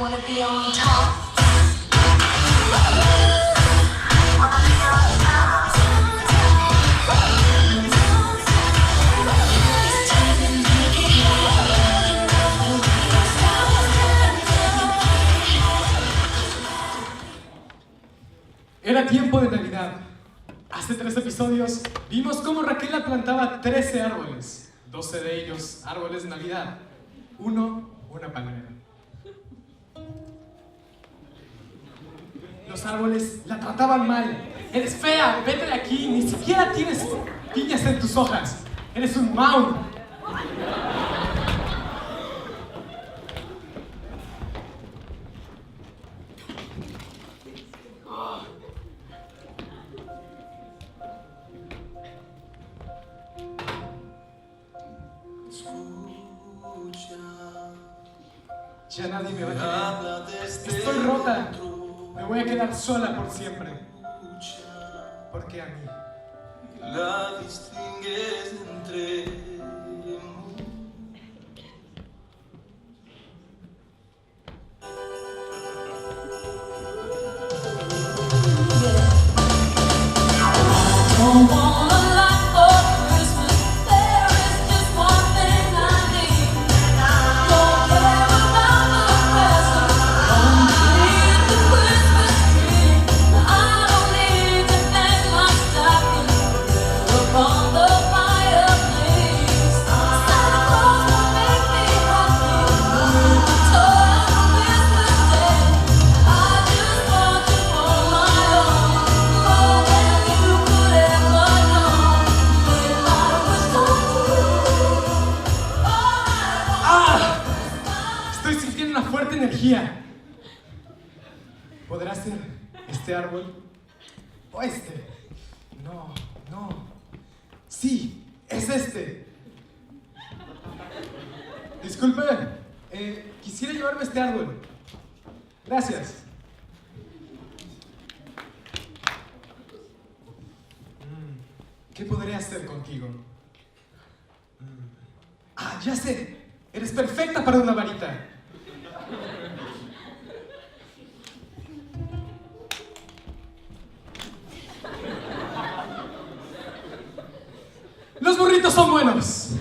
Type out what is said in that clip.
wanna be on top. Era tiempo de Navidad. Hace 3 episodios vimos cómo Raquel plantaba 13 árboles, 12 de ellos árboles de Navidad, una palmera. Los árboles la trataban mal. Eres fea, vete de aquí, ni siquiera tienes piñas en tus hojas. Eres un mound. Ya nadie me va a querer. Estoy rota. Me voy a quedar sola por siempre. Porque a mí la distingues entre fuerte energía. ¿Podrá ser este árbol? ¿O este? No. Sí, es este. Disculpe, quisiera llevarme este árbol. Gracias. ¿Qué podré hacer contigo? Ya sé. Eres perfecta para una varita. Los burritos son buenos.